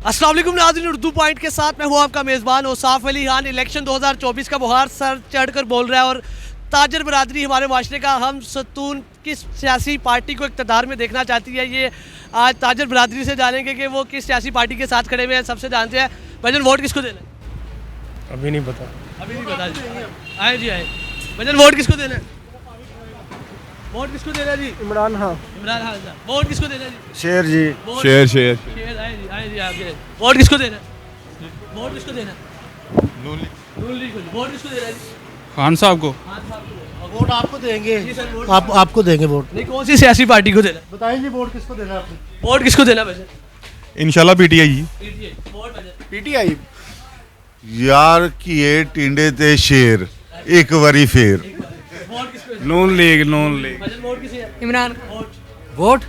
अस्सलाम वालेकुम नाज़रीन, उर्दू पॉइंट के साथ मैं हूँ आपका मेज़बान औसाफ अली खान। इलेक्शन 2024 का बुहार सर चढ़कर बोल रहा है और ताजर बरादरी हमारे माशरे का हम सतून किस सियासी पार्टी को इक़्तिदार में देखना चाहती है, ये आज ताजर बरादरी से जानेंगे कि वो किस सियासी पार्टी के साथ खड़े हुए हैं। सबसे जानते हैं भजन, वोट किसको देना है? अभी नहीं पता। अभी नहीं पता जी। आए जी आए। भजन, वोट किसको देना है? वोट किसको देना है जी? इमरान खान। इमरान खान साहब। वोट किसको देना है जी? शेर जी। वोट- शेर शेर शेर आए जी आगे। वोट किसको देना है? वोट किसको देना है? नून लीग को। वोट किसको देना है जी? खान साहब को। हाँ साहब को। वोट आपको देंगे। जी सर, वोट आपको देंगे वोट। नहीं, कौन सी सियासी पार्टी को देना? बताइए वोट किसको देना है आपने? वोट किसको देना भजन? इंशाल्लाह पीटीआई जी। पीटीआई। वोट भजन? पीटीआई। यार किए टिंडे ते शेर एक बारी फेर। वोट किसको देना? नून लीग नून लीग। भजन, वोट किसे है? इमरान वोट वोट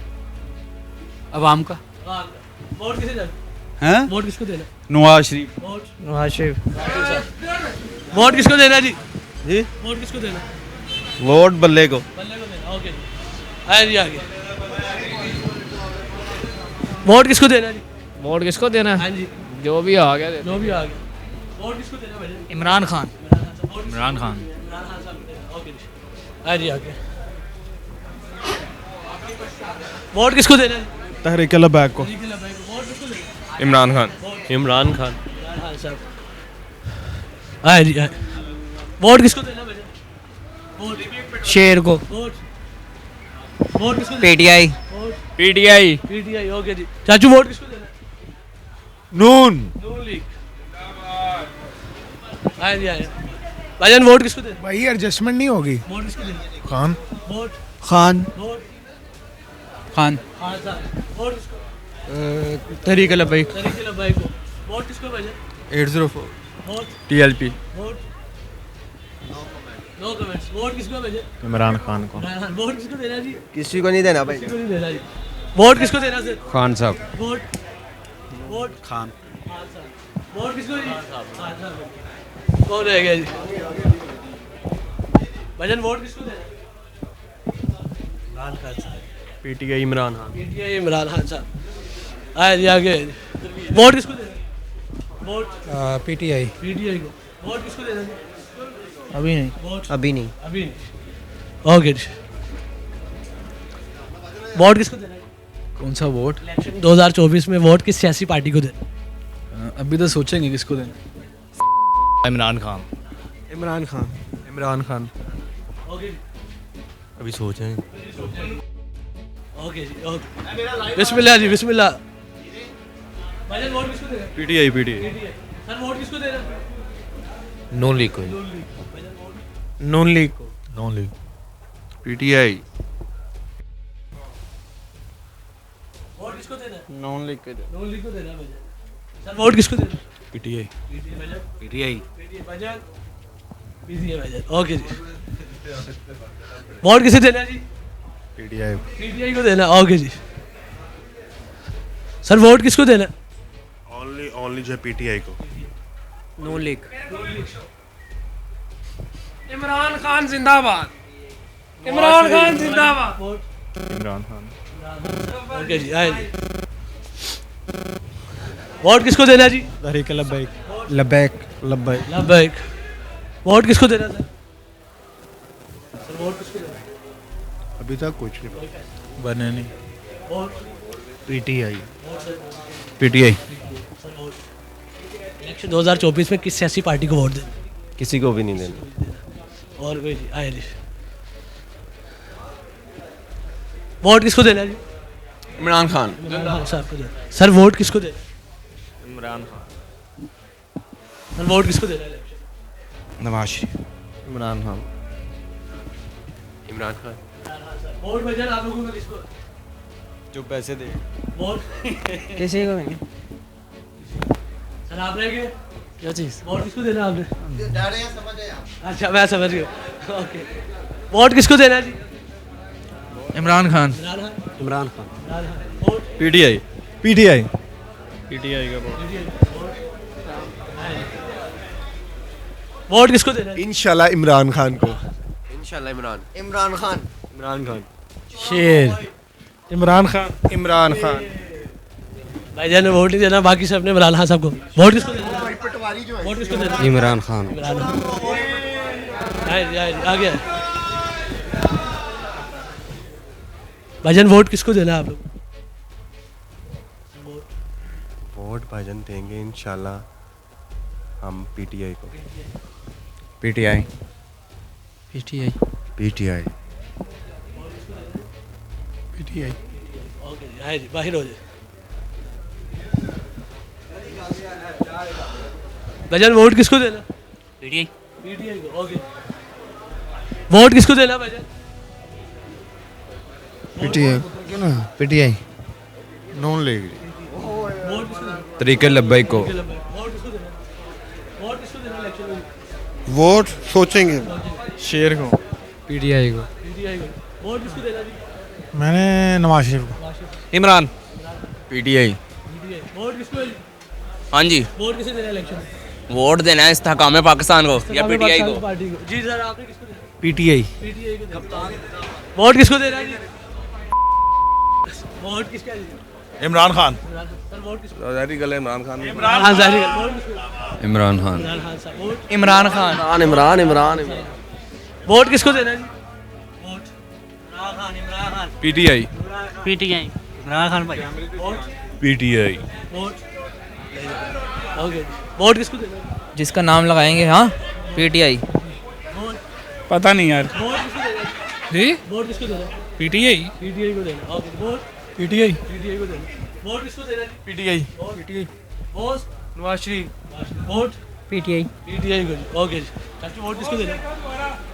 अवाम का हाँ, वोट किसे देना? हैं? वोट किसको देना? नवाज शरीफ। वोट नवाज शरीफ। वोट किसको देना जी? जी। वोट किसको देना? वोट बल्ले को। बल्ले को देना। ओके जी। आए जी आगे। वोट किसको देना जी? वोट किसको देना हाँ जी, जो भी आ गया जो भी आ गया। वोट किसको देना भजन? इमरान खान इमरान खान साहब को देना। ओके जी। आए जी आगे। वोट किसको देना जी? तहरीक लबैक को। वोट किसको देना? इमरान खान। इमरान खान। इमरान खान साहब। आए जी आए। वोट किसको देना भजन? वोट शेर को वोट वोट किसको देना? PTI vote PTI PTI. Okay जी। चाचू, वोट किसको देना? नून नून लीग। आए जी आए। भाईजान, वोट किसको देना? भाई एडजस्टमेंट नहीं होगी। वोट किसको देना? खान। वोट खान। वोट खान हाँ साहब। वोट किसको? तहरीक लबैक। तरीके लबाई को। वोट किसको भाईजान? 804 vote TLP. Vote no comments. Vote किसको भाईजान? इमरान खान को। इमरान खान। वोट किसको देना जी? किसी को नहीं देना भाई। किसको नहीं देना जी? वोट किसको देना sir? Khan sahab. Vote vote Khan. हाँ साहब। वोट किसको जी? हाँ साहब। कौन रह गया जी? भाईजान, वोट किसको देना? इमरान खान साहब। पीटीआई इमरान खान। पीटीआई इमरान खान साहब। आए जी आगे। वोट किसको देना? वोट पीटीआई पीटीआई को। वोट किसको देना जी? अभी नहीं वोट अभी नहीं अभी नहीं। ओके जी। वोट किसको देना है? कौन सा वोट 2024 में वोट किस सियासी पार्टी को देना? अभी तो सोचेंगे किसको देना। इमरान खान। इमरान खान। इमरान खान। ओके जी। अभी सोचें। ओके जी। ओके। बिस्मिल्लाह जी, बिस्मिल्लाह। भाईजान, वोट किसको देना? PTI PTI. PTI. Sir, vote किसको देना? नून लीग को। नून लीग को। नून लीग पीटीआई। वोट किसको देना? नून लीग को। नून लीग को देना भाईजान। सर, वोट किसको देना? पीटीआई। पीटीआई भाईजान। पीटीआई। पीटीआई भाईजान। पीटीआई भाईजान। ओके जी। वोट किसे देना जी? पीटीआई। पीटीआई को देना। ओके जी। सर, वोट किसको देना? ओनली जो पीटीआई को। नून लीग इमरान खान जिंदाबाद। इमरान खान जिंदाबाद। वोट इमरान खान। ओके जी। आए जी। वोट किसको देना जी? तहरीक लबैक। लबैक। लबैक। लबैक। वोट किसको देना सर? सर, वोट किसको देना? अभी तक कुछ नहीं। बने नहीं। Vote PTI. PTI. Sir, vote election 2024 में किस सियासी पार्टी को वोट देना? किसी को भी नहीं देना। और कोई जी? आए जी। वोट किसको देना जी? इमरान खान। इमरान खान साहब को देना। सर, वोट किसको देना? इमरान खान। सर, वोट किसको देना इलेक्शन? नवाज शरीफ। इमरान खान। इमरान खान। वोट भाईजान, आप लोगों को किसको? जो पैसे दे। वोट किसी को नहीं सर, आप रह गए। क्या चीज़ वोट किसको देना आपने? अच्छा, मैं समझ गया। ओके। वोट किसको देना जी? Imran Khan Imran Khan. Imran Khan. Imran Khan. Vote PTI. PTI. PTI का वोट किसको देना है? इंशाल्लाह इमरान खान को। इंशाल्लाह इमरान। इमरान खान। इमरान खान। शेर। इमरान खान। इमरान खान। भाईजान ने वोट नहीं देना, बाकी सबने इमरान खान साहब को वोट किसको देना? वोट किसको देना? इमरान खान इमरान खान। आ गया भाईजान, वोट किसको देना है आप लोग? वोट भाईजान देंगे इंशाल्लाह हम पीटीआई को। PTI PTI. PTI PTI. Okay जी, आए जी, बाहर हो जाए। भाईजान वोट किसको देना? PTI. पीटीआई को। ओके, वोट किसको देना भाईजान? PTI. क्यों ना PTI. नॉन लीग वोट किसको देना? तरीके लब्बई को वोट किसको देना? वोट किसको देना इलेक्शन में? वोट सोचेंगे। शेर को PTI को. पीटीआई को। वोट किसको देना जी? मैंने नवाज शरीफ को। Imran PTI PTI. वोट किसको है जी? हाँ जी, वोट किसे देना इलेक्शन में? वोट देना है इस्तेहकाम पाकिस्तान को या हमें PTI पाकिस्तान को. पार्टी को। जी सर, आपने किसको देना? पीटीआई पीटीआई को देना। वोट किसको देना है जी? वोट किसका है जी? इमरान खान सर वोट किसको? इमरान खान इमरान खान साहब। वोट किसको? इमरान खान इमरान खान साहब। वोट इमरान खान. इमरान वोट किसको देना है जी? Vote Imran Khan. PTI PTI. Imran Khan भाई. Vote PTI vote. Okay, vote किसको देना है? जिसका नाम लगाएंगे. हाँ, PTI. वोट पता नहीं यार वोट किसको देना है? जी वोट किसको देना है? पीटीआई पीटीआई को देना। ओके, वोट पीटीआई पीटीआई को देना। वोट किसको देना है? PTI PTI. Vote Nawaz Sharif vote PTI. PTI को जी। ओके जी, चाचू वोट किसको देना है?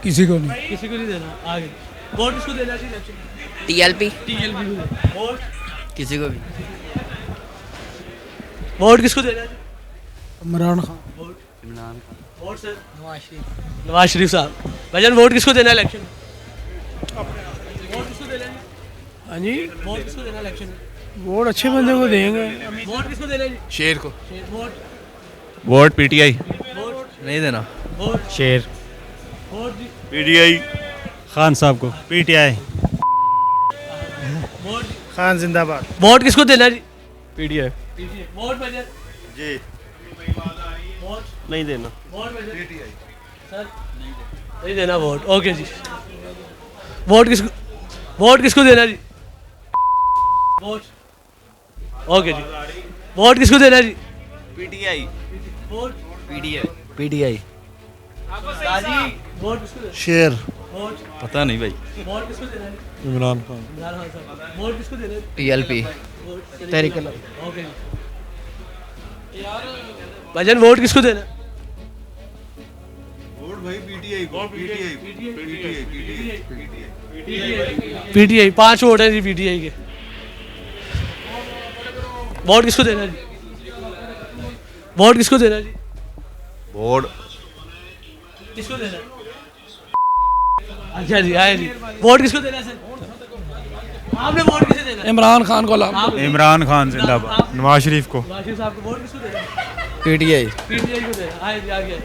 किसी को नहीं। किसी को नहीं देना। आगे वोट किसको देना है जी इलेक्शन में? TLP. टीएलपी को देना। वोट किसी को भी. वोट किसको देना है जी? Imran Khan. Vote Imran Khan. Vote sir Nawaz Sharif. Nawaz Sharif sahab. भाईजान वोट किसको देना है इलेक्शन में? वोट किसको देना है जी? हाँ जी, वोट किसको देना है इलेक्शन में? वोट अच्छे बंदे को देंगे। वोट किसको देना है जी? शेर को वोट वोट पीटीआई वोट नहीं देना वोट शेर वोट जी। पीटीआई खान साहब को पीटीआई वोट जी। खान जिंदाबाद। वोट किसको देना है जी? PTI PTI. वोट भाईजान। जी वोट नहीं देना। वोट भाईजान। सर नहीं देना वोट। ओके जी, वोट किसको देना जी? वोट। ओके जी, वोट किसको देना जी? पीटीआई वोट पीटीआई दादी। वोट किसको देना? शेर। वोट पता नहीं भाई वोट किसको देना है? इमरान खान। इमरान खान साहब। वोट किसको देना है? TLP. वोट तहरीक ओके जी। भाईजान वोट किसको देना है? वोट भाई पीटीआई को। पीटीआई। 5 वोट हैं जी पीटीआई के। वोट किसको देना है जी? वोट किसको देना है जी? वोट किसको देना है? अच्छा जी, आए जी, वोट किसको देना है सर? आपने वोट किसे देना है? इमरान खान को ला। इमरान खान जिंदाबाद नवाज शरीफ को वाशिफ साहब को वोट किसको देना है? PTI. पीटीआई को देना। आए जी, आ गया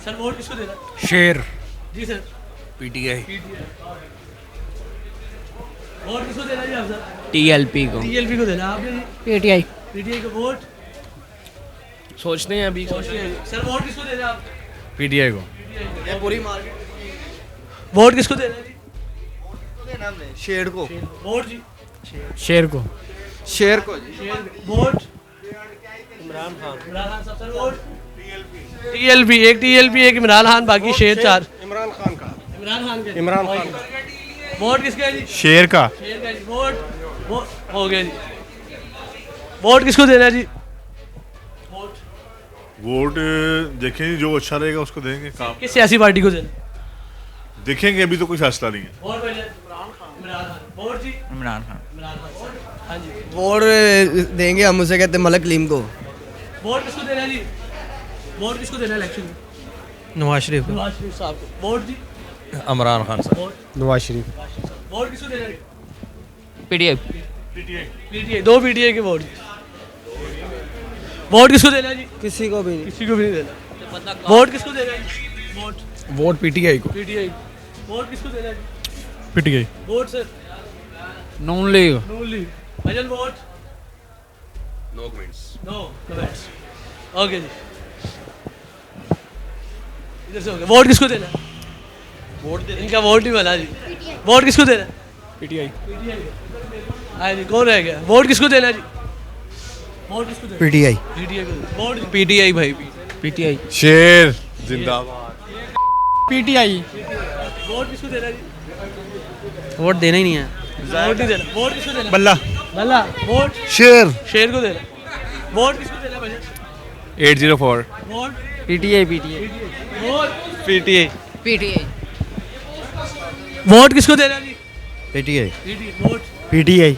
सर। वोट किसको देना है? शेर जी सर। PTI PTI. वोट किसको देना है जी आप सर? TLP को. टीएलपी को देना है आपने जी? PTI. पीटीआई को वोट सोचते हैं अभी. सोचते हैं। सर वोट किसको देना है आप? पीटीआई को ये पूरी वोट किसको देना है जी? शेर को वोट जी। शेर को. शेर को वोट इमरान खान साहब। Sir vote TLP. एक टीएलपी, एक इमरान खान, बाकी शेर 4। इमरान खान का इमरान खान के। इमरान खान वोट किसका है जी? शेर का शेर का जी। वोट हो गया जी। वोट किसको देना है जी? वोट वोट देखेंगे, जो अच्छा रहेगा उसको देंगे। काम किस सियासी पार्टी को देना? देखेंगे, अभी तो कोई फैसला नहीं है। वोट पहले इमरान खान। वोट जी। इमरान खान इमरान खान। हाँ जी। वोट देंगे हम, उसे कहते हैं मलक लीम को। वोट किसको देना है जी? वोट किसको देना है इलेक्शन में? नवाज शरीफ. नवाज शरीफ साहब को। वोट जी। इमरान खान साहब वोट नवाज शरीफ. वोट किसको देना है? PTI. पीटीआई। 2 पीटीआई के वोट। वोट किसको देना है जी? किसी को भी किसी को भी नहीं देना। वोट किसको देना है जी? वोट वोट पीटीआई को पीटीआई। वोट किसको देना है जी? PTI vote sir Noon league. नून लीग। भाईजान वोट नो कमेंट्स। ओके जी, इधर से हो गया। वोट किसको देना है? इनका वोट नहीं बना जी। वोट किसको देना है? पीटीआई। हाँ जी, कौन रह गया? वोट किसको देना है जी? वोट किसको देना? पीटीआई। पीटीआई को। वोट पीटीआई भाई पीटीआई। शेर जिंदाबाद। पीटीआई। वोट किसको देना है जी? वोट देना ही नहीं है। वोट नहीं देना। वोट किसको देना? बल्ला। भला वोट शेर शेर को देना। वोट किसको देना भैया? 804 vote PTI vote PTA PTI vote किसको देना जी? PTI. Vote PTI.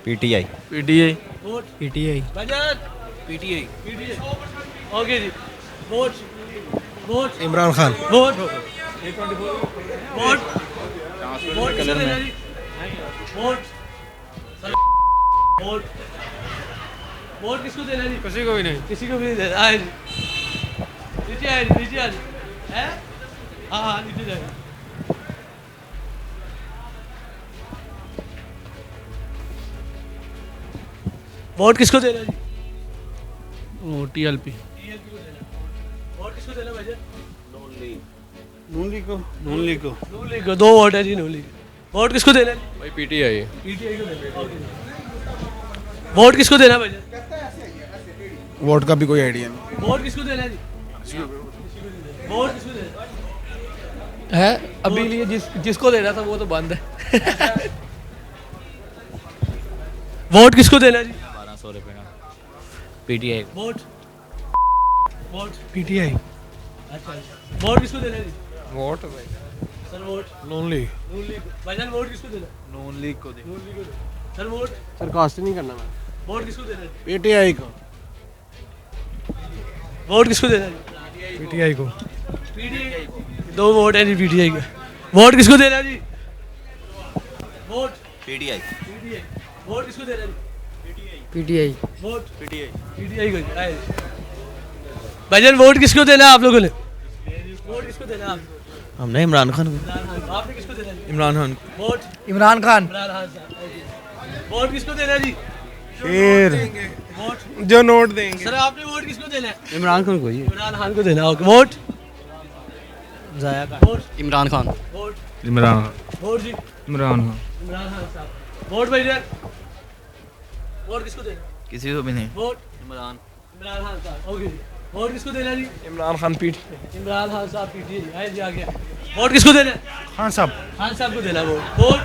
PTA vote PTI. Budget PTI PTA. Okay जी, vote vote Imran Khan. Vote vote vote किसको देना जी? वोट वोट वोट किसको देना जी? किसी को भी नहीं। किसी को भी नहीं देना। आए जी, नीचे आए जी, नीचे आ जी। है? हाँ हाँ, नीचे जाए। वोट किसको देना जी? टीएलपी टीएलपी को देना। वोट किसको देना भैया? नून लीग को। नून लीग को। 2 वोट है जी नून लीग। वोट किसको देना जी? भाई PTI पीटीआई को देना। वोट किसको देना भैया? वोट का भी कोई आइडिया नहीं। वोट किसको देना जी? वोट किसको देना? है अभी लिए जिसको देना था वो तो बंद है। वोट किसको देना जी? 1200 रुपये का पीटीआई वोट वोट पीटीआई। अच्छा, वोट किसको देना जी? वोट सर वोट नून लीग। नून लीग। भाईजान वोट किसको देना? नून लीग को दे। नून लीग को देना। सर वोट सर कास्ट नहीं करना मैं। वोट किसको देना जी? पीटीआई को। वोट किसको देना जी? पीटीआई को। पीटीआई। 2 वोट है जी पीटीआई का। वोट किसको देना जी? Vote PTI PTI. वोट किसको देना जी? पीटीआई वोट पीटीआई को। आए। भाईजान वोट किसको देना है आप लोगों ने? वोट किसको देना है आप? हमने इमरान खान को। आपने किसको देना जी? इमरान खान वोट इमरान खान इमरान खान साहब। वोट किसको देना जी? शेर। वोट जो नोट देंगे। सर आपने वोट किसको देना है? इमरान खान को। इमरान खान को देना। ओके, वोट जाया Khan vote Imran Khan vote Imran vote जी इमरान खान इमरान खान साहब। वोट भाईजान वोट किसको देना? किसी को भी नहीं। वोट इमरान इमरान खान साहब। ओके जी, वोट किसको देना जी? इमरान खान पीटी। इमरान खान साहब पीटीए जी। आए जी, आ गया। वोट किसको देना है? खान साहब। खान साहब को देना vote. Vote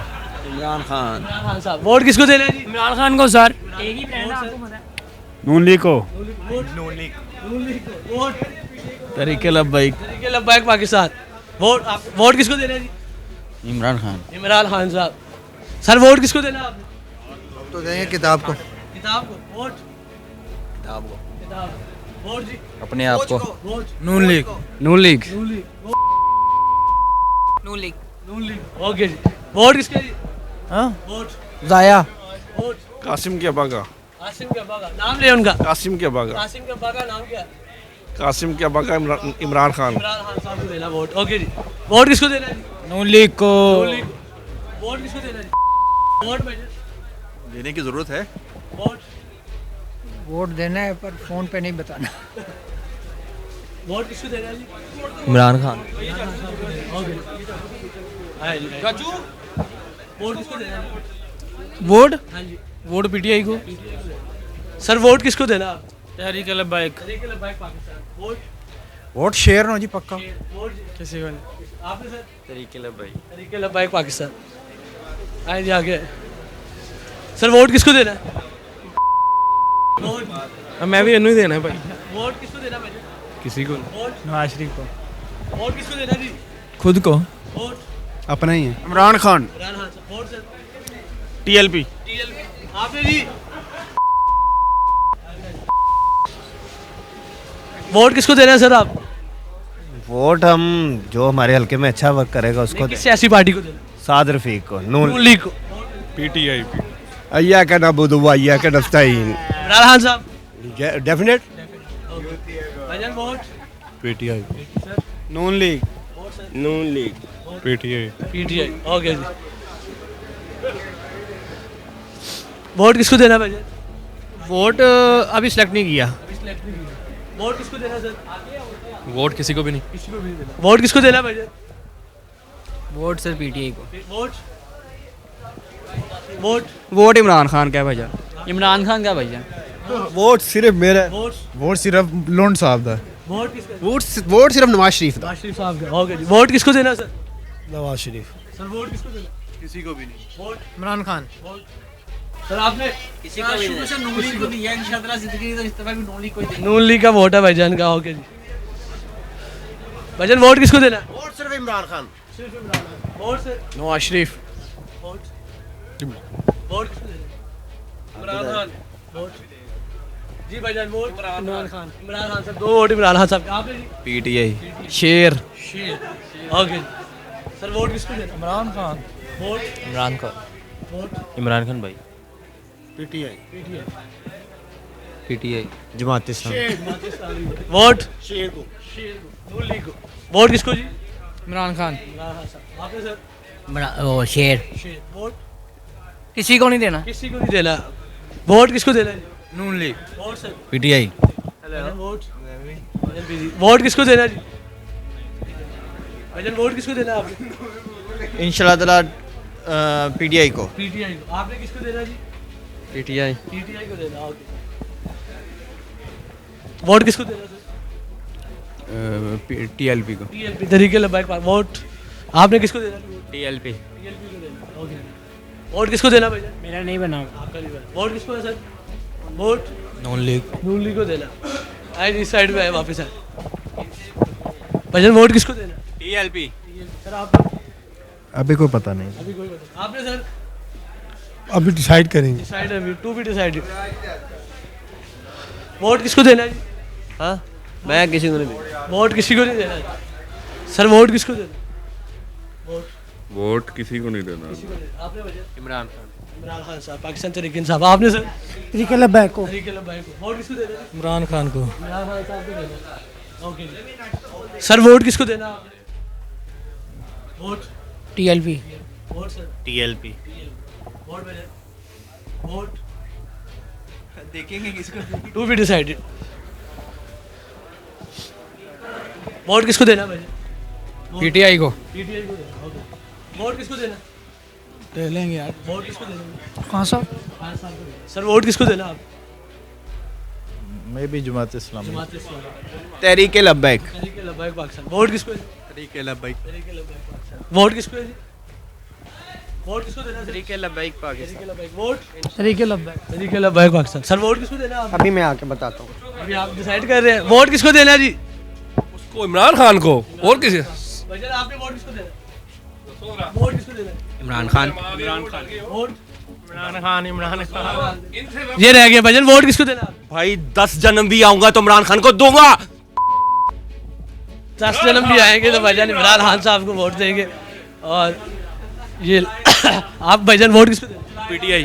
Imran Khan. Imran Khan sahab. Vote किसको देना है जी? इमरान खान को सर एक ही ब्रांड आपको पता है। नून लीग को। वोट नून लीग को। वोट तरीके लब्बाइक तरीके लब्बैक पाकिस्तान। वोट आप वोट किसको देना है जी? इमरान खान इमरान खान साहब। सर वोट किसको देना है आपने? तो देंगे किताब को। किताब को। वोट किताब को। किताब। वोट जी अपने आप को वोट नून लीग नून लीग। नून लीग। ओके जी, वोट किसके जी? हाँ वोट जाया वोट कासिम के अब्बा का। कासिम के अब्बा का नाम ले उनका। कासिम के अब्बा का। कासिम के अब्बा का नाम क्या है? कासिम के अब्बा का इमरान खान। इमरान खान साहब को देना वोट। ओके जी, वोट किसको देना है जी? नून लीग को नून लीग। वोट किसको देना है जी? वोट भाई देने की जरूरत है। वोट वोट देना है पर फोन पे नहीं बताना। वोट किसको देना है जी? इमरान खान ओके। आए जी, चाचू वोट किसको देना है? वोट हाँ जी वोट पीटीआई को सर, वोट किसको देना आप? तहरीक लब्बाइक तरीके लब्बैक पाकिस्तान। वोट वोट शेर नो जी पक्का। वोट जी किसी को नहीं आपने सर? तरीके लब्बाइक तरीके लब्बैक पाकिस्तान। आए जी, आगे सर, वोट किसको देना है? वोट मैं भी इन्हों ही देना है भाई वोट किसको देना भाई? किसी को वोट नवाज शरीफ को वोट किसको देना जी? खुद को वोट अपना ही है। Imran Khan. Imran Khan sahab. Vote sir? TLP. TLP. आपने जी? वोट किसको देना है सर आप? वोट हम जो हमारे हल्के में अच्छा वर्क करेगा उसको किस सियासी पार्टी को देना? साद रफीक को नून नून लीग को। पीटीआई। अय्या का नबुदु व अय्या का नस्ताईन इमरान खान साहब। डेफिनेट भाईजान vote PTI sir? Noon league. Vote sir? Noon league. PTI PTI. Okay जी, वोट किसको देना भाईजान? वोट अभी सिलेक्ट नहीं किया। वोट किसको देना सर? वोट किसी को भी नहीं। किसी को भी नहीं देना। वोट किसको देना भाईजान? वोट सर पीटीआई को। Vote vote vote Imran Khan का है भाईजान। इमरान खान का भाईजान। वोट सिर्फ मेरा। वोट वोट सिर्फ लोन साहब दा वोट किसका? वोट सिर्फ नवाज शरीफ दा नवाज शरीफ साहब का। ओके जी। वोट किसको देना सर? नवाज शरीफ सर वोट किसको देना? किसी को भी नहीं वोट इमरान खान। सर आपने किसी को भी नहीं। नून लीग को दिया इंशाल्लाह जिंदगी तो इस तरह भी नून लीग को ही देंगे। नून लीग का वोट है भाईजान का। ओके जी भाईजान वोट किसको देना? वोट सिर्फ इमरान खान। सिर्फ Imran Khan. Vote sir Nawaz Sharif. Vote vote किसको देना? इमरान खान। वोट जी भाईजान वोट इमरान खान। इमरान खान साहब 2 वोट इमरान खान साहब। आपने जी? पीटीआई। शेर। ओके जी। सर वोट किसको देना? इमरान खान। वोट इमरान खान। वोट इमरान खान भाई। PTI PTI. Jamaat Islami. Vote शेर को। नून लीग को। वोट किसको जी? इमरान खान। इमरान खान साहब। आपने सर? वो शेर। शेर। वोट किसी को नहीं देना। किसी को नहीं देना। वोट किसको देना है? Noon league. Vote sir PTI. Vote vote किसको देना जी? भाईजान वोट किसको देना है आपने? इंशाल्लाह ताला पीटीआई को। पीटीआई को। आपने किसको देना जी? पीटीआई। पीटीआई को देना। ओके। वोट किसको देना सर? टीएलपी को। टीएलपी तरीके लबाइक पार्क। वोट आपने किसको देना? टीएलपी। टीएलपी को देना। ओके। वोट किसको देना भाईजान? मेरा नहीं बना। आपका नहीं बना। वोट किसको है सर? वोट नून लीग। नून लीग को देना। आए इस साइड में आए वापस आए। भाईजान वोट किसको देना? टीएलपी। सर आप अभी कोई पता नहीं अभी कोई बता। आपने सर? अभी डिसाइड करेंगे डिसाइड अभी टू बी डिसाइडेड। वोट किसको देना है जी? हाँ मैं किसी को नहीं दूँ। वोट किसी को नहीं देना है। सर वोट किसको देना? वोट किसी को नहीं देना आपने वजह? इमरान खान। इमरान खान साहब पाकिस्तान तरीके इंसाफ। आपने सर? तरीके लबाइक को। तरीके लबाइक को। वोट किसको देना है? इमरान खान को। इमरान खान साहब को देना। ओके जी। सर वोट किसको देना आपने? Vote TLP. Vote sir TLP. Vote वजह? वोट देखेंगे किसको? To be decided. वोट किसको देना भाई? पीटीआई को। पीटीआई को देना। ओके। वोट किसको देना? ले लेंगे यार वोट किसको देना? कहाँ सा? खान साहब को देना। सर वोट किसको देना आप? मैं भी जमात इस्लामी जमात इस्लामी। तहरीक लब्बैक। तरीके लबाइक पाकिस्तान। वोट किसको है? तरीके लब्बैक। तरीके लबाइक पाकिस्तान। वोट किसको है जी? वोट किसको देना? तहरीक लब्बैक पाकिस्तान। तरीके लबाइक। वोट तरीके लबाइक। तरीके लबाइक पाकिस्तान। सर वोट किसको देना आप? अभी मैं आके बताता हूँ। अभी आप डिसाइड कर रहे हैं। वोट किसको देना जी? उसको इमरान खान को और किसी। भैया आपने वोट किसको देना? वोट किसको देना? इमरान खान। वोट इमरान खान। इमरान खान। ये रह गया भजन। वोट किसको देना? भाई 10 जन्म भी आऊंगा तो इमरान खान को दूंगा। 10 जन्म भी आएंगे तो भजन इमरान खान साहब को वोट देंगे। और ये आप भजन वोट किसको देना? पीटीआई।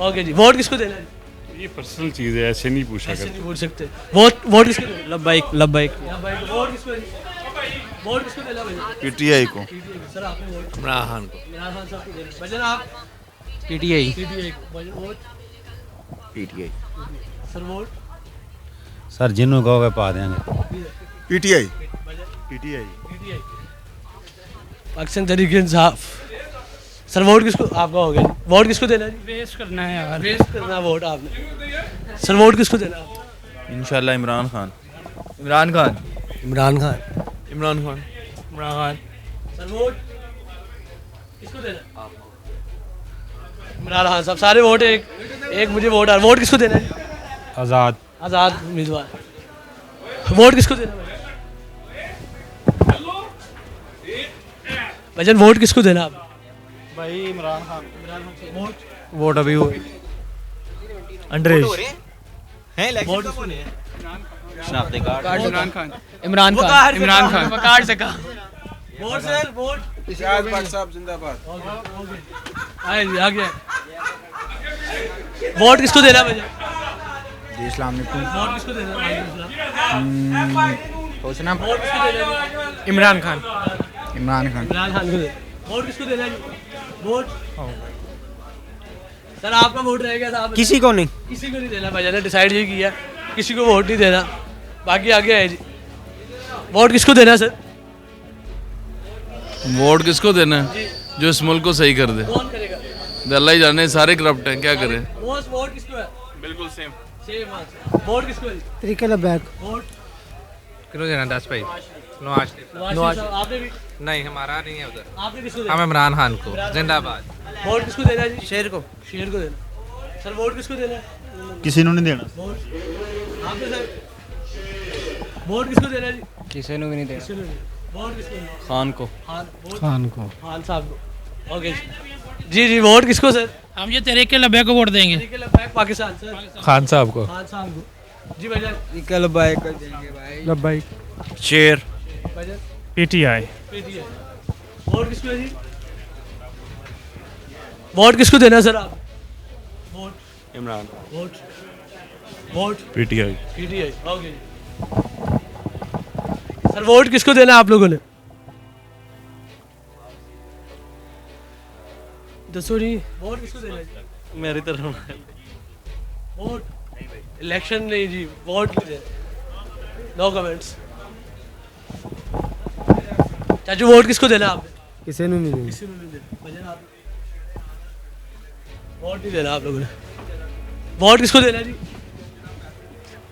ओके जी। वोट किसको देना? ये पर्सनल चीज़ है, ऐसे नहीं पूछा ऐसे करते। नहीं बोल सकते। वोट वोट किसको देना? लब्बैक लब्बैक। वोट किसको वोट किसको देना भैया? पीटीआई को। सर आपने वोट इमरान खान को। इमरान खान साहब को देना। भजन आप? पीटीआई। पीटीआई को। भजन vote? PTI. Sir vote? Sir जिन्हों कहोगे पा देंगे पीटीआई। पीटीआई। पाकिस्तान तरीके इंसाफ। सर वोट किसको? आपका हो गया। वोट किसको देना जी? वेस्ट करना है यार। वेस्ट करना वोट आपने। सर वोट किसको देना? इंशाल्लाह इमरान खान। इमरान खान। इमरान खान। इमरान खान। इमरान खान। सर वोट किसको देना? इमरान खान साहब। सारे वोट एक एक मुझे वोट आ। वोट किसको देना है? आज़ाद आज़ाद उम्मीदवार। वोट किसको देना है? भजन वोट किसको देना आप? भाई इमरान खान वोट वोट अभी हुए अंडरेज हैं वोट किसको देना? शनाख्ती कार्ड। इमरान खान। इमरान खान। इमरान खान। कार्ड से कहा। वोट सर वोट इशाद भट्ट साहब जिंदाबाद आए जी आ गया। वोट किसको देना भजन? जी इस्लाम वोट किसको देना? सोचना वोट किसको देना? इमरान खान। इमरान खान इमरान खान को देना। वोट किसको देना जी? वोट सर आपका वोट रहेगा साहब? किसी को नहीं। किसी को नहीं देना भाई, ने डिसाइड ये किया किसी को वोट नहीं देना। बाकी आगे है जी, वोट किसको देना सर? वोट किसको देना है? जो इस मुल्क को सही कर दे। कौन करेगा? अल्लाह ही जाने, सारे करप्ट हैं, क्या करें। वोट किसको है? बिल्कुल सेम। सेम वोट किसको है? तरीके लबैक वोट किसको देना 10 भाई? नवाज नवाज शरीफ। आपने भी? नहीं, हमारा नहीं है उधर। आपने किसको देना? हम इमरान खान को जिंदाबाद। वोट किसको देना जी? शेर को। शेर को देना। सर वोट किसको देना है? किसी ने नहीं देना। वोट आपने सर वोट किसको देना जी? किसी ने भी नहीं देना। किसी को नहीं। वोट किसको देना? खान को। खान को। खान साहब को। ओके जी जी। वोट किसको सर? हम ये तरीके लबैक को वोट देंगे। तरीके लबैक पाकिस्तान सर। खान साहब को। खान साहब को। जी भाईजान। तरीके लबैक को देंगे भाई। लब्बाइक। शेर। भाईजान। पीटीआई। पीटीआई। वोट किसको है जी? वोट किसको देना सर आप? Vote Imran. Vote vote PTI. PTI. Okay जी। सर वोट किसको देना आप लोगों ने? दसो जी। वोट किसको देना है? मेरी तरफ। वोट इलेक्शन नहीं जी, वोट नहीं देना। No comments. चाचू वोट किसको देना आपने? किसी ने नहीं किसी को नहीं देना। भजन आप वोट नहीं देना आप लोगों ने। वोट किसको देना जी?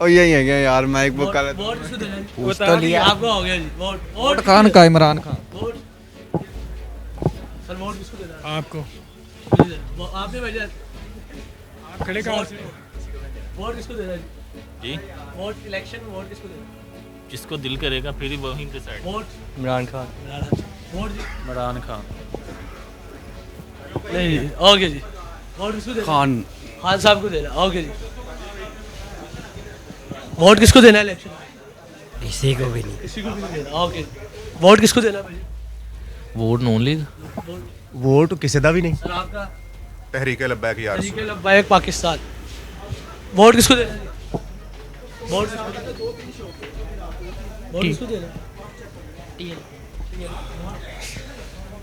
और यही है क्या यार, माइक वोट बुक वोट किसको देना जी? पूछ तो लिया। आपका हो गया जी। वोट वोट खान का, Imran Khan. Vote sir vote किसको देना है? आपको। आपने भैया खड़े कहाँ से? वोट किसको देना जी? जी वोट इलेक्शन में वोट किसको देना? जिसको दिल करेगा फिर वही decide. Vote Imran Khan. Vote जी इमरान खान। नहीं जी। ओके जी। वोट किसको देना? खान। खान साहब को देना। ओके जी। वोट किसको देना है इलेक्शन में? किसी को भी नहीं। किसी को भी नहीं देना। ओके। वोट किसको देना है भाई? Vote non league. वोट किसी का भी नहीं। सर आपका? तहरीक लब्बैक यार। तरीके लब्बैक पाकिस्तान। वोट किसको देना है? वोट किसको देना? वोट किसको देना है?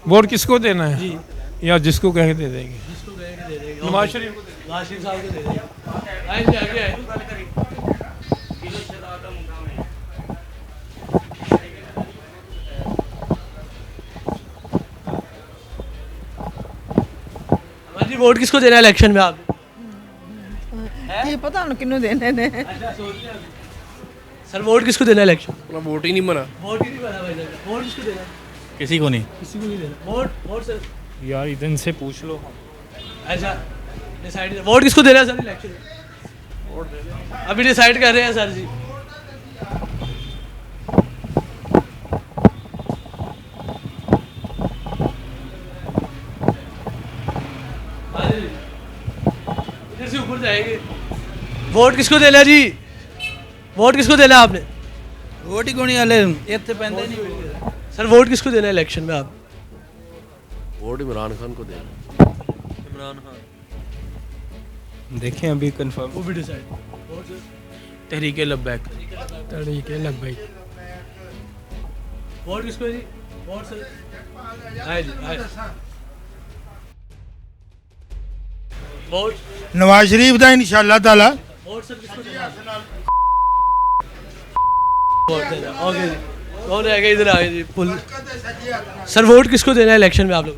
वोट किसको देना है? जी या जिसको कहे दे देंगे। जिसको कहेंगे दे देंगे। नवाज शरीफ को नवाज शरीफ साहब को दे देंगे। आइए आगे आइए। जी वोट किसको देना है इलेक्शन में आप? ये पता नहीं किन्नू देने ने। सर वोट किसको देना है इलेक्शन? वोट ही नहीं बना। वोट ही नहीं बना भाई। वोट किसको देना है? किसी को नहीं। किसी को नहीं देना। Vote vote sir. यार इधर से पूछ लो। अच्छा डिसाइड। वोट किसको देना है सर इलेक्शन में? अभी डिसाइड कर रहे हैं सर जी। इधर से ऊपर जाएंगे। वोट किसको देना जी? वोट किसको देना है आपने? वोट ही कोनी वाले इतने पैंदे नहीं। सर वोट किसको देना है इलेक्शन में आप? वोट इमरान खान को देना। इमरान खान। देखें अभी कंफर्म। वो भी decide. Vote sir. Tehreek-e Labbaik. Tehreek-e Labbaik. Vote किसको है जी? Vote sir. आए जी आए। वोट नवाज शरीफ दा इंशाल्लाह ताला। वोट सर किसको देना है? वोट देना। ओके जी। कौन रहेगा इधर आए जी पुल। सर वोट किसको देना है इलेक्शन में आप लोग?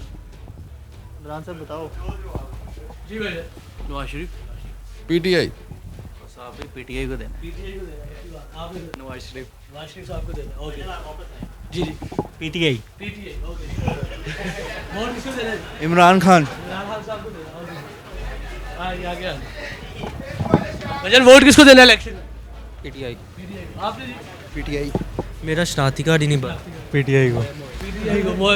इमरान साहब बताओ। जी भैया। नवाज शरीफ। पीटीआई। साहब पीटीआई को देना। पीटीआई को देना। आप नवाज शरीफ। नवाज शरीफ साहब को देना। ओके जी जी। पीटीआई। पीटीआई। ओके। वोट किसको देना है? इमरान खान। इमरान खान साहब को देना। ओके। आइए आगे आइए। भजन वोट किसको देना है इलेक्शन में? पीटीआई। पीटीआई। आपने जी? पीटीआई। मेरा शनाख्ती कार्ड ही नहीं बना। पीटीआई को। पीटीआई को। वो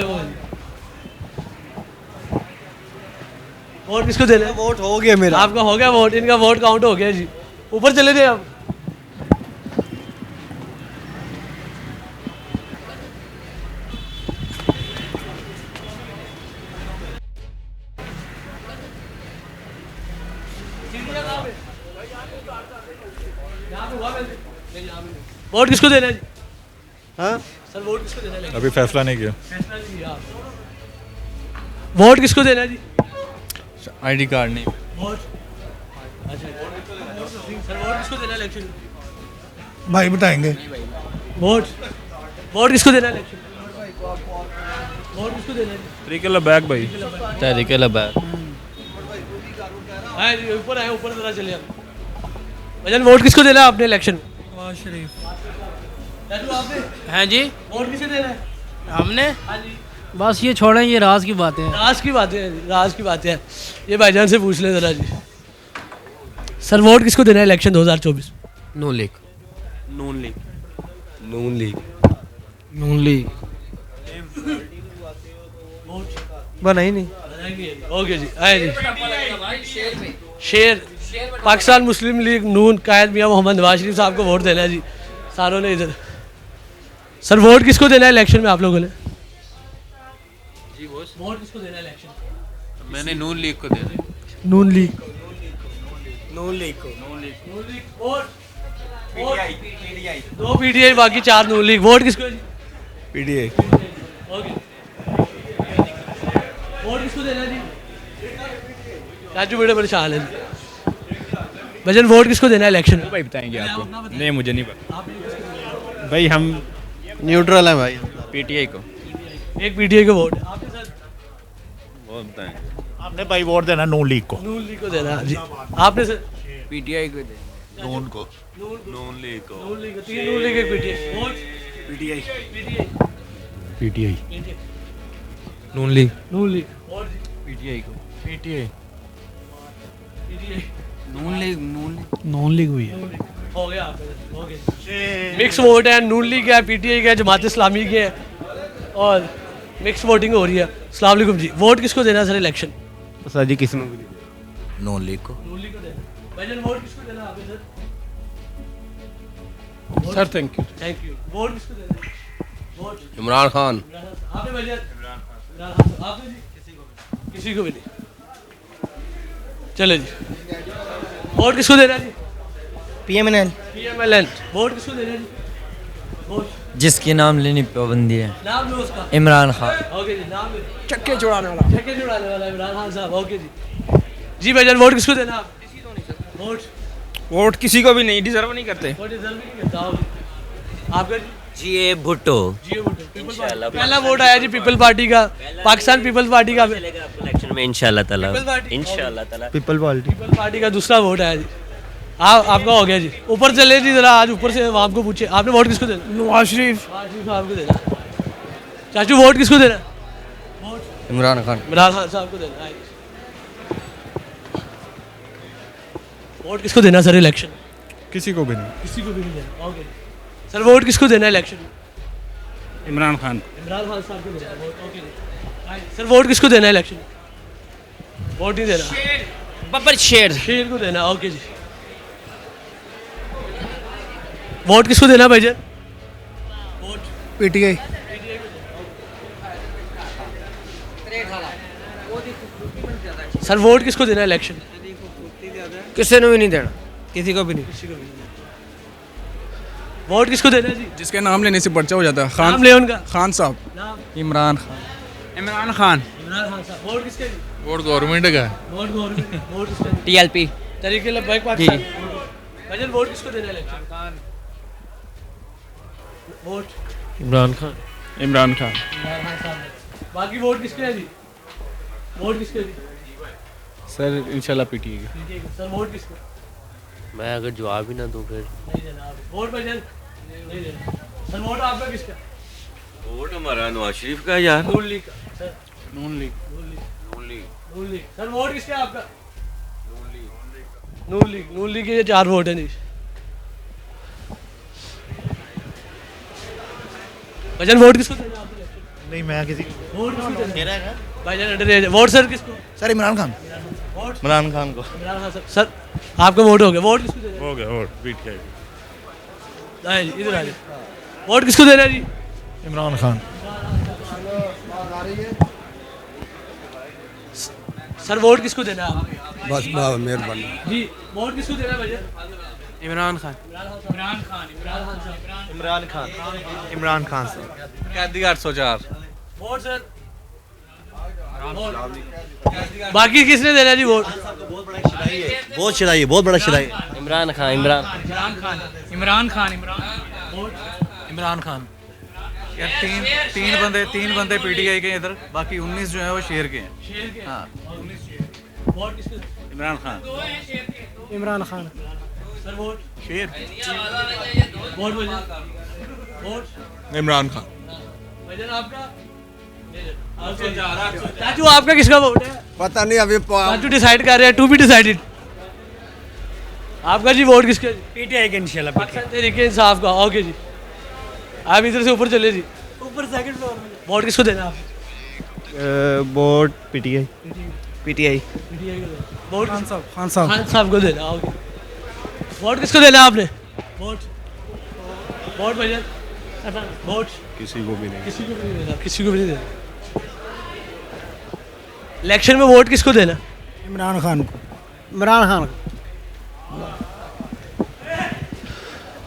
वोट किसको देना है? वोट हो गया मेरा। आपका हो गया वोट? इनका वोट काउंट हो गया जी। ऊपर चले गए अब। वोट किसको देना है जी? हाँ सर वोट किसको देना है? अभी फैसला नहीं किया। फैसला नहीं किया। वोट किसको देना है जी? आईडी कार्ड नहीं। वोट अच्छा सर वोट किसको देना है इलेक्शन में? भाई बताएंगे वोट वोट किसको देना है इलेक्शन वोट किसको देना है तरीके बैक भाई तहरीक लबैक आए जी, ऊपर आए ऊपर जरा चलिए भजन वोट किसको देना है आपने इलेक्शन में नवाज शरीफ चाचू आपने हैं जी वोट किसे देना है हमने हाँ जी बस ये छोड़ें, ये राज की बातें हैं। राज की बातें हैं राज की बातें हैं ये भाईजान से पूछ ले जरा जी सर वोट किसको देना है इलेक्शन 2024 नून लीग नून लीग नून लीग बना ही नहीं ओके जी आए जी शेर पाकिस्तान मुस्लिम लीग नून कायद मियां मोहम्मद नवाज शरीफ साहब को वोट देना है जी सारों ने इधर सर वोट किसको देना है इलेक्शन में आप लोगों ने जी बॉस वोट किसको देना है इलेक्शन मैंने नून लीग को दे दी नून लीग वोट दो पीटीआई बाकी 4 नून लीग वोट किसको है जी पीटीआई ओके वोट किसको देना है जी चाचू बड़े परेशान है जी भजन वोट किसको देना है इलेक्शन में भाई बताएंगे आपको नहीं मुझे नहीं पता भाई हम न्यूट्रल है भाई पीटीआई को एक पीटीआई को वोट है आपके साथ वो बताएंगे आपने भाई वोट देना नून लीग को नून लीग को देना है जी आपने सर पीटीआई को दे नून को नून लीग को 3 नून लीग एक पीटीआई वोट पीटीआई पीटीआई नून लीग नून लीग वोट जी पीटीआई को पीटीआई पीटीआई नून लीग हुई है हो गया ओके मिक्स वोट है नून लीग है पीटीआई का है जमात इस्लामी के है और मिक्स वोटिंग हो रही है अस्सलाम वालेकुम जी वोट किसको देना है सर इलेक्शन सर जी किसने नून लीग को नून लीग को देना भजन वोट किसको देना है आपने sir sir thank you thank you won't किसको देना है वोट इमरान खान आपने भजन आपने जी किसी को भी नहीं चले जी वोट किसको देना है जी पीएमएनएल पीएमएलएन वोट किसको देना है जी वोट जिसके नाम लेने पाबंदी है नाम लो उसका इमरान खान ओके जी नाम लो चक्के छुड़ाने वाला चक्के छुड़ाने वाला इमरान खान साहब ओके जी भजन वोट किसको देना आप किसी को नहीं वोट वोट किसी को भी नहीं डिजर्व नहीं करते वोट डिजर्व नहीं करता ओके आपका जी ए भुट्टो जी पहला वोट आया जी पीपल पार्टी का पाकिस्तान पीपल्स पार्टी का इलेक्शन में इंशाल्लाह ताला इंशाल्लाह ताला पीपल पार्टी पीपल पार्टी का दूसरा वोट आया जी आपका हो गया जी ऊपर चले जी जरा आज ऊपर से वहाँ आपको पूछे आपने वोट किसको देना नवाज शरीफ साहब को देना चाचू वोट किसको देना वोट इमरान खान इमरान खान साहब को देना वोट किसको देना सर इलेक्शन किसी को भी नहीं किसी को भी नहीं देना ओके सर वोट किसको देना इलेक्शन इमरान खान इमरान खान साहब को देना वोट ओके सर वोट किसको देना इलेक्शन वोट नहीं देना बब्बर शेर शेर को देना ओके जी वोट किसको देना भाईजान वोट पीटीआई सर वोट किसको देना इलेक्शन किसी ने भी नहीं देना किसी को भी नहीं वोट किसको देना है जी जिसके नाम लेने से पर्चा हो जाता है नाम ले उनका खान साहब नाम इमरान खान इमरान खान साहब वोट किसके जी वोट गवर्नमेंट का वोट गवर्नमेंट वोट किसका टीएलपी तरीके लबाइक पाकिस्तान भाईजान वोट किसको देना इलेक्शन वोट इमरान खान इमरान खान इमरान खान साहब बाकी वोट किसके है जी वोट किसके है जी सर इंशाल्लाह पीटीआई ठीक है सर वोट किसको मैं अगर जवाब ही ना दूं फिर नहीं देना आप वोट भाईजान नहीं देना सर वोट आपका किसका वोट हमारा नवाज शरीफ का यार नून लीग का सर नून लीग नून लीग सर वोट किसका आपका नून लीग के 4 वोट हैं जी भाईजान वोट किसको देना आपको नहीं मैं किसी वोट किसको देना भाईजान अंडर एज वोट सर किसको सर इमरान खान वोट इमरान खान को इमरान खान सर आपका वोट हो गया वोट किसको देना हो गया वोट पीटीआई आए जी इधर आ जाए वोट किसको देना जी इमरान खान सर वोट किसको देना है आप बस मेहरबानी जी वोट किसको देना है भाईजान इमरान खान इमरान खान साहब कैदी 804 वोट सर बाकी किसने देना है जी वोट? बहुत शिदाई, बहुत बड़ा शिदाई। इमरान खान, इमरान इमरान खान। यार तीन बंदे पीटीआई के हैं इधर, बाकी 19 जो है वो शेर के हैं। हाँ, इमरान खान। इमरान खान। सर वोट शेर। वोट भजन वोट इमरान खान। भजन आपका? चाचू आपका किसका वोट है? पता नहीं अभी चाचू डिसाइड कर रहे हैं, टू बी डिसाइडेड। आपका जी वोट किसका? पीटीआई के इंशाल्लाह। पाकिस्तान तहरीके इंसाफ का। ओके जी, आप इधर से ऊपर चले जी, ऊपर सेकंड फ्लोर में। वोट किसको देना आप? Vote PTI. पीटीआई को। वोट खान साहब। खान साहब को देना। ओके, वोट किसको देना आपने? वोट वोट भजन वोट किसी को भी नहीं। किसी को भी नहीं देना, किसी को भी नहीं देना। इलेक्शन में वोट किसको देना? इमरान खान को। इमरान खान।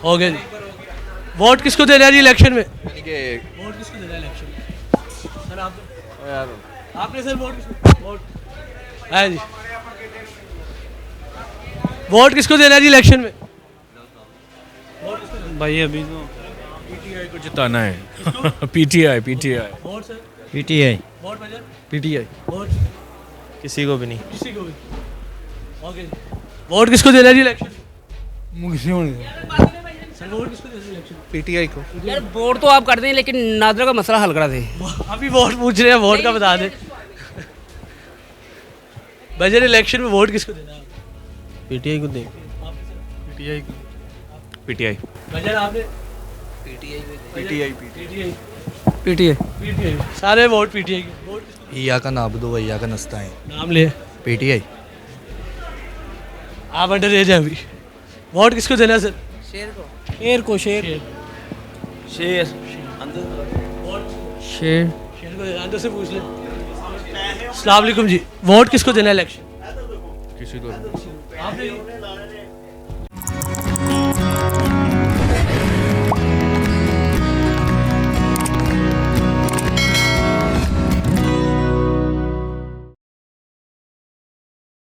हो गया जी। वोट किसको देना है जी इलेक्शन में? वोट किसको देना है इलेक्शन में? सर आपने सर वोट किसको? वोट है जी। वोट किसको देना है जी इलेक्शन में? भाई अभी तो पीटीआई को जिताना है। PTI. Vote sir? PTI. Vote भजन? पीटीआई। वोट किसी को भी नहीं। किसी को भी? ओके जी। वोट किसको देना है जी इलेक्शन? सर वोट किसको देना है इलेक्शन? पीटीआई को। यार वोट तो आप कर दें, लेकिन नादरा का मसला हल करा दें। अभी वोट पूछ रहे हैं, वोट का बता दें। भजन इलेक्शन में वोट किसको देना है? पीटीआई को दें। पीटीआई। भजन आपने? पीटीआई। सारे वोट पीटीआई के। वोट किसको? ईया का नाबदो व ईया का नस्ताइन। नाम ले। पीटीआई। आप अंडर एज हैं अभी। वोट किसको देना है सर? शेर को। शेर को। शेर शेर। शेर को देना। अंदर से पूछ ले। अस्सलाम वालेकुम जी, वोट किसको देना है इलेक्शन? किसी को आपने